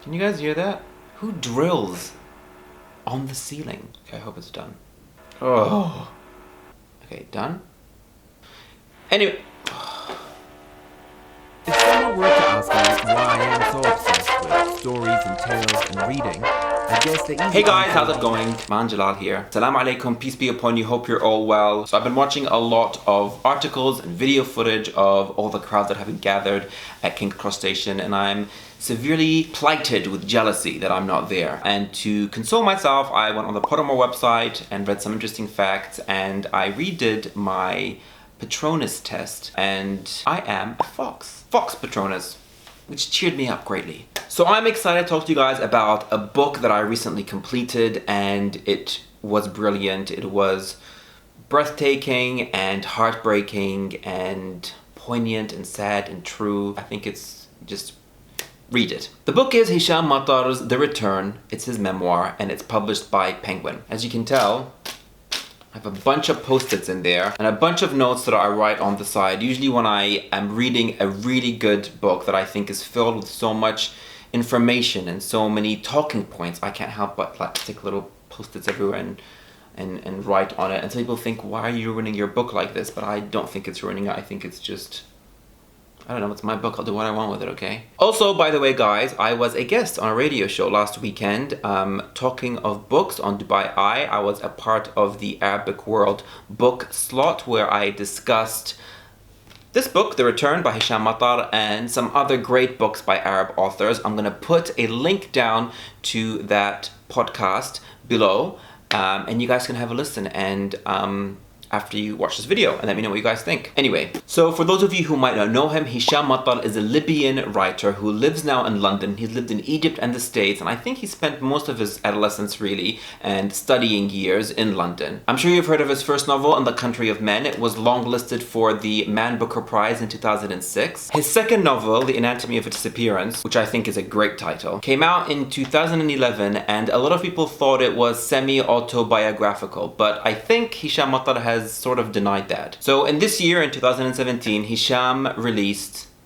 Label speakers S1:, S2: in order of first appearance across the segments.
S1: Can you guys hear that? Who drills on the ceiling? Okay, I hope it's done. Oh. Okay, done. Anyway.
S2: If someone were to ask me why I am so obsessed with stories and tales and reading, I guess the easy
S1: Hey guys,
S2: answer
S1: how's it going? Maan here. Salam alaikum, peace be upon you, hope you're all well. So I've been watching a lot of articles and video footage of all the crowds that have been gathered at King's Cross Station, and I'm severely plighted with jealousy that I'm not there. And to console myself, I went on the Pottermore website and read some interesting facts, and I redid my Patronus test, and I am a Fox Patronus, which cheered me up greatly. So I'm excited to talk to you guys about a book that I recently completed, and it was brilliant. It was breathtaking and heartbreaking and poignant and sad and true. I think it's just read it. The book is Hisham Matar's The Return. It's his memoir, and it's published by Penguin. As you can tell, I have a bunch of post-its in there and a bunch of notes that I write on the side. Usually when I am reading a really good book that I think is filled with so much information and so many talking points, I can't help but like stick little post-its everywhere and write on it. And some people think, why are you ruining your book like this? But I don't think it's ruining it. I think it's just, I don't know, it's my book, I'll do what I want with it, okay? Also, by the way, guys, I was a guest on a radio show last weekend, talking of books on Dubai Eye. I was a part of the Arabic World book slot where I discussed this book, The Return by Hisham Matar, and some other great books by Arab authors. I'm gonna put a link down to that podcast below, and you guys can have a listen and after you watch this video and let me know what you guys think. Anyway, so for those of you who might not know him, Hisham Matar is a Libyan writer who lives now in London. He's lived in Egypt and the States, and I think he spent most of his adolescence really and studying years in London. I'm sure you've heard of his first novel, In the Country of Men. It was longlisted for the Man Booker Prize in 2006. His second novel, The Anatomy of a Disappearance, which I think is a great title, came out in 2011, and a lot of people thought it was semi-autobiographical, but I think Hisham Matar has sort of denied that. So in this year, in 2017, Hisham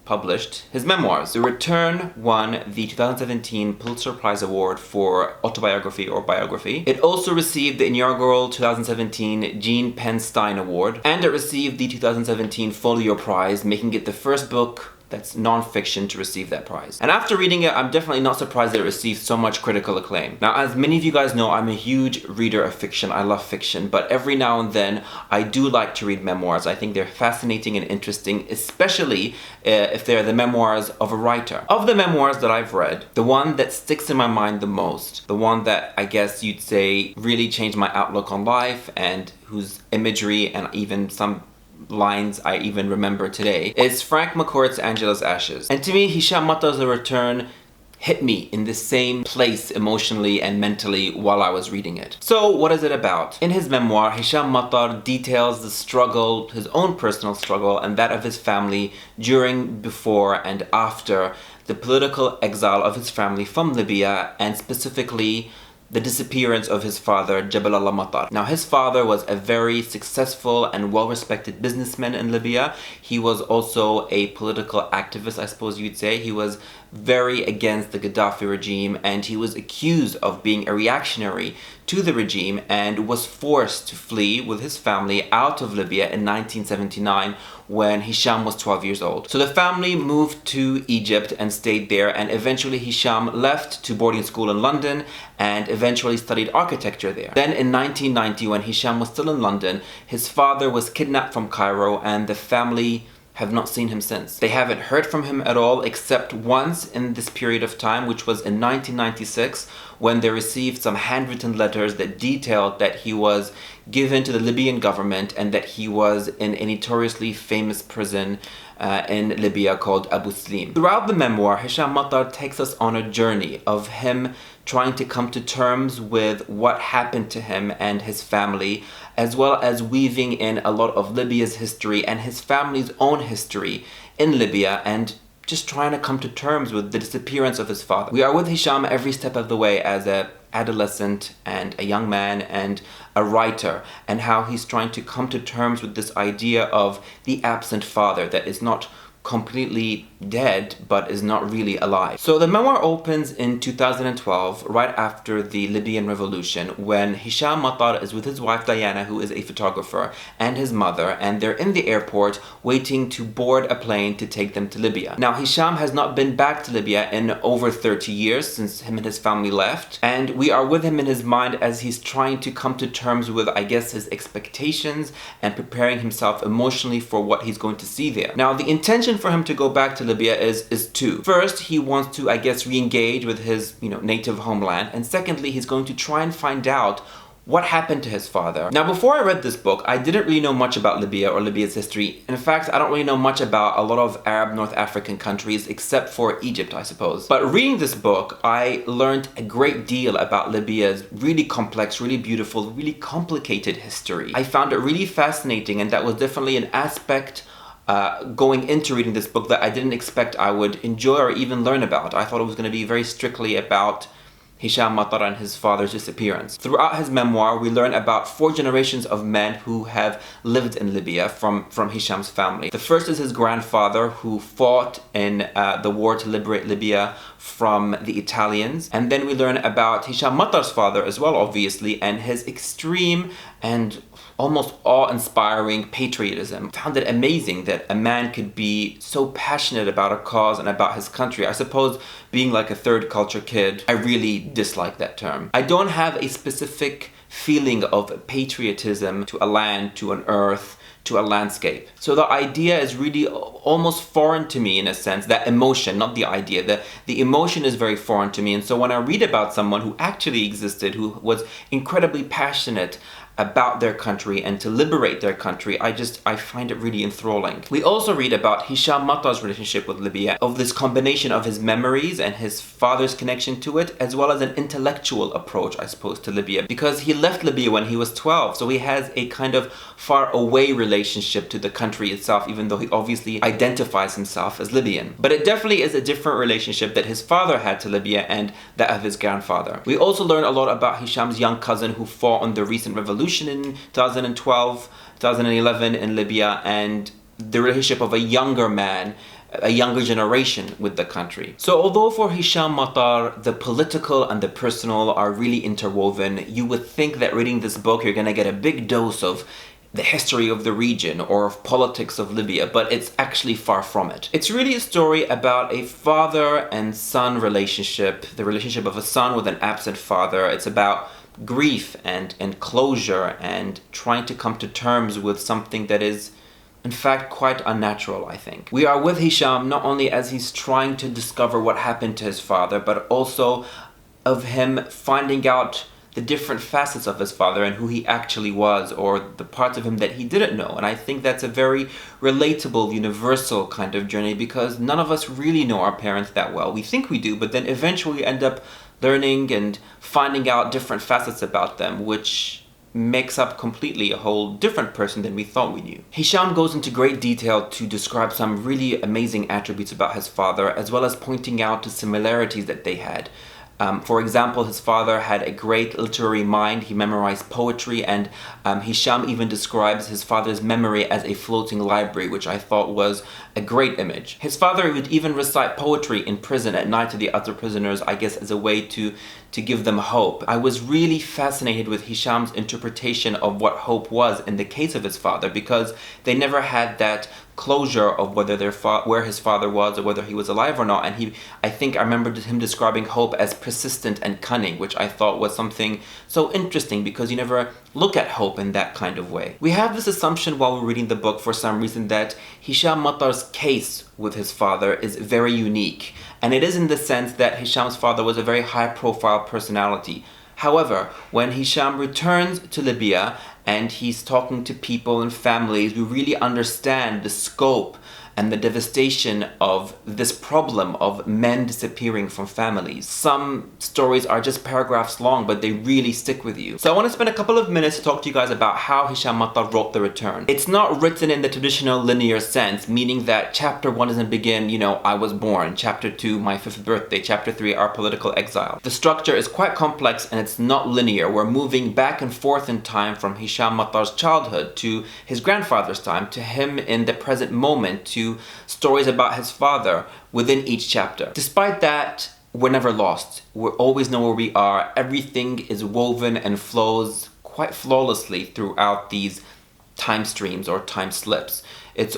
S1: published his memoirs. The Return won the 2017 Pulitzer Prize Award for autobiography or biography. It also received the inaugural 2017 Jean Penn-Stein Award, and it received the 2017 Folio Prize, making it the first book that's non-fiction to receive that prize. And after reading it, I'm definitely not surprised that it received so much critical acclaim. Now, as many of you guys know, I'm a huge reader of fiction. I love fiction, but every now and then, I do like to read memoirs. I think they're fascinating and interesting, especially if they're the memoirs of a writer. Of the memoirs that I've read, the one that sticks in my mind the most, the one that I guess you'd say really changed my outlook on life and whose imagery and even some lines I even remember today, is Frank McCourt's Angela's Ashes. And to me, Hisham Matar's The Return hit me in the same place emotionally and mentally while I was reading it. So what is it about? In his memoir, Hisham Matar details the struggle, his own personal struggle, and that of his family during, before, and after the political exile of his family from Libya, and specifically the disappearance of his father, Jabal Allah Matar. Now, his father was a very successful and well-respected businessman in Libya. He was also a political activist, I suppose you'd say. He was very against the Gaddafi regime, and he was accused of being a reactionary to the regime and was forced to flee with his family out of Libya in 1979 when Hisham was 12 years old. So the family moved to Egypt and stayed there, and eventually Hisham left to boarding school in London and eventually studied architecture there. Then in 1990, when Hisham was still in London, his father was kidnapped from Cairo, and the family have not seen him since. They haven't heard from him at all, except once in this period of time, which was in 1996, when they received some handwritten letters that detailed that he was given to the Libyan government and that he was in a notoriously famous prison in Libya called Abu Slim. Throughout the memoir, Hisham Matar takes us on a journey of him trying to come to terms with what happened to him and his family, as well as weaving in a lot of Libya's history and his family's own history in Libya, and just trying to come to terms with the disappearance of his father. We are with Hisham every step of the way as an adolescent and a young man and a writer, and how he's trying to come to terms with this idea of the absent father that is not completely dead but is not really alive. So the memoir opens in 2012, right after the Libyan revolution, when Hisham Matar is with his wife Diana, who is a photographer, and his mother, and they're in the airport waiting to board a plane to take them to Libya. Now Hisham has not been back to Libya in over 30 years since him and his family left, and we are with him in his mind as he's trying to come to terms with, I guess, his expectations and preparing himself emotionally for what he's going to see there. Now the intention for him to go back to Libya is two. First, he wants to, I guess, re-engage with his, native homeland, and secondly, he's going to try and find out what happened to his father. Now, before I read this book, I didn't really know much about Libya or Libya's history. In fact, I don't really know much about a lot of Arab North African countries except for Egypt, I suppose. But reading this book, I learned a great deal about Libya's really complex, really beautiful, really complicated history. I found it really fascinating, and that was definitely an aspect going into reading this book that I didn't expect I would enjoy or even learn about. I thought it was going to be very strictly about Hisham Matar and his father's disappearance. Throughout his memoir, we learn about 4 generations of men who have lived in Libya from Hisham's family. The first is his grandfather, who fought in the war to liberate Libya from the Italians. And then we learn about Hisham Matar's father as well, obviously, and his extreme and almost awe-inspiring patriotism. I found it amazing that a man could be so passionate about a cause and about his country. I suppose being like a third culture kid, I really dislike that term. I don't have a specific feeling of patriotism to a land, to an earth, to a landscape. So the idea is really almost foreign to me in a sense, that emotion, not the idea. The emotion is very foreign to me. And so when I read about someone who actually existed, who was incredibly passionate about their country and to liberate their country, I find it really enthralling. We also read about Hisham Matar's relationship with Libya, of this combination of his memories and his father's connection to it, as well as an intellectual approach, I suppose, to Libya, because he left Libya when he was 12, so he has a kind of far away relationship to the country itself, even though he obviously identifies himself as Libyan. But it definitely is a different relationship that his father had to Libya and that of his grandfather. We also learn a lot about Hisham's young cousin who fought on the recent revolution in 2012, 2011 in Libya, and the relationship of a younger man, a younger generation with the country. So although for Hisham Matar, the political and the personal are really interwoven, you would think that reading this book, you're gonna get a big dose of the history of the region or of politics of Libya, but it's actually far from it. It's really a story about a father and son relationship, the relationship of a son with an absent father. It's about grief and closure and trying to come to terms with something that is in fact quite unnatural, I think. We are with Hisham not only as he's trying to discover what happened to his father, but also of him finding out the different facets of his father and who he actually was, or the parts of him that he didn't know. And I think that's a very relatable, universal kind of journey, because none of us really know our parents that well. We think we do, but then eventually end up learning and finding out different facets about them, which makes up completely a whole different person than we thought we knew. Hisham goes into great detail to describe some really amazing attributes about his father, as well as pointing out the similarities that they had. For example, his father had a great literary mind. He memorized poetry, and Hisham even describes his father's memory as a floating library, which I thought was a great image. His father would even recite poetry in prison at night to the other prisoners, I guess as a way to give them hope. I was really fascinated with Hisham's interpretation of what hope was in the case of his father, because they never had that closure of whether where his father was or whether he was alive or not. And I think I remember him describing hope as persistent and cunning, which I thought was something so interesting, because you never look at hope in that kind of way. We have this assumption while we're reading the book for some reason that Hisham Matar's case with his father is very unique. And it is in the sense that Hisham's father was a very high-profile personality. However, when Hisham returns to Libya and he's talking to people and families, we really understand the scope and the devastation of this problem of men disappearing from families. Some stories are just paragraphs long, but they really stick with you. So I want to spend a couple of minutes to talk to you guys about how Hisham Matar wrote The Return. It's not written in the traditional linear sense, meaning that chapter 1 doesn't begin, I was born, chapter 2, my 5th birthday, chapter 3, our political exile. The structure is quite complex and it's not linear. We're moving back and forth in time from Hisham Matar's childhood to his grandfather's time, to him in the present moment, to to stories about his father within each chapter. Despite that, we're never lost. We always know where we are. Everything is woven and flows quite flawlessly throughout these time streams or time slips. It's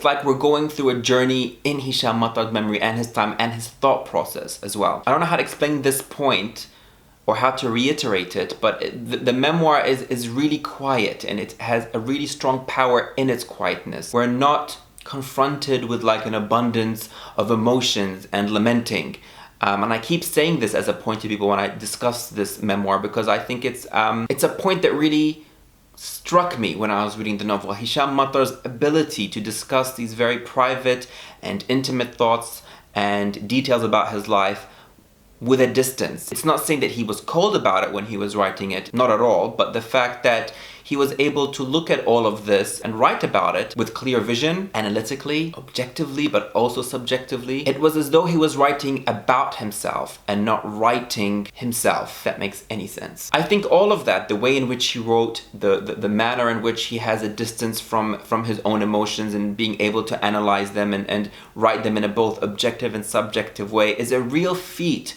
S1: like we're going through a journey in Hisham Matar's memory and his time and his thought process as well. I don't know how to explain this point or how to reiterate it, but the memoir is really quiet, and it has a really strong power in its quietness. We're not confronted with like an abundance of emotions and lamenting. And I keep saying this as a point to people when I discuss this memoir, because I think it's a point that really struck me when I was reading the novel. Hisham Matar's ability to discuss these very private and intimate thoughts and details about his life with a distance. It's not saying that he was cold about it when he was writing it, not at all, but the fact that he was able to look at all of this and write about it with clear vision, analytically, objectively, but also subjectively. It was as though he was writing about himself and not writing himself, if that makes any sense. I think all of that, the way in which he wrote, the manner in which he has a distance from his own emotions and being able to analyze them and write them in a both objective and subjective way, is a real feat,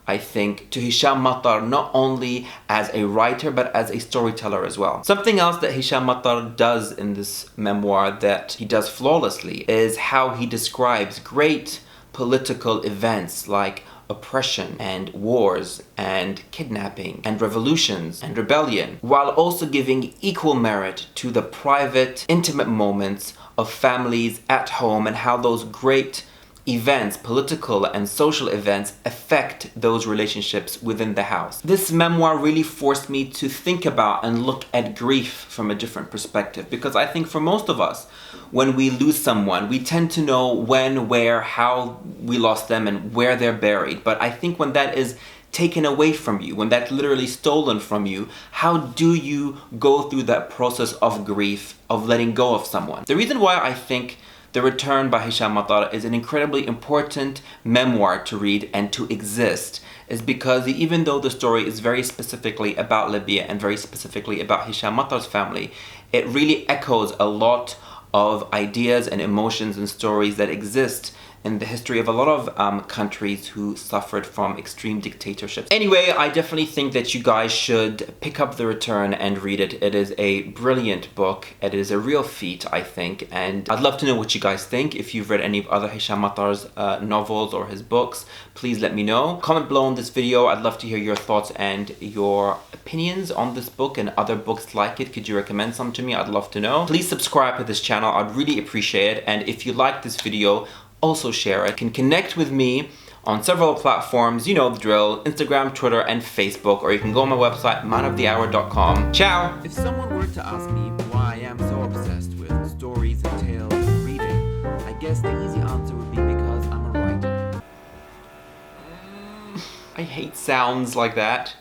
S1: I think, to Hisham Matar, not only as a writer, but as a storyteller as well. Something else that Hisham Matar does in this memoir that he does flawlessly is how he describes great political events like oppression and wars and kidnapping and revolutions and rebellion, while also giving equal merit to the private, intimate moments of families at home and how those great events, political and social events, affect those relationships within the house. This memoir really forced me to think about and look at grief from a different perspective, because I think for most of us, when we lose someone, we tend to know when, where, how we lost them and where they're buried. But I think when that is taken away from you, when that's literally stolen from you, how do you go through that process of grief, of letting go of someone? The reason why I think The Return by Hisham Matar is an incredibly important memoir to read and to exist is because even though the story is very specifically about Libya and very specifically about Hisham Matar's family, it really echoes a lot of ideas and emotions and stories that exist in the history of a lot of countries who suffered from extreme dictatorships. Anyway, I definitely think that you guys should pick up The Return and read it. It is a brilliant book. It is a real feat, I think, and I'd love to know what you guys think. If you've read any of other Hisham Matar's novels or his books, please let me know. Comment below on this video. I'd love to hear your thoughts and your opinions on this book and other books like it. Could you recommend some to me? I'd love to know. Please subscribe to this channel. I'd really appreciate it. And if you like this video, also share it. You can connect with me on several platforms, you know the drill, Instagram, Twitter, and Facebook, or you can go on my website, manofthehour.com. Ciao!
S2: If someone were to ask me why I am so obsessed with stories and tales and reading, I guess the easy answer would be because I'm a writer.
S1: I hate sounds like that.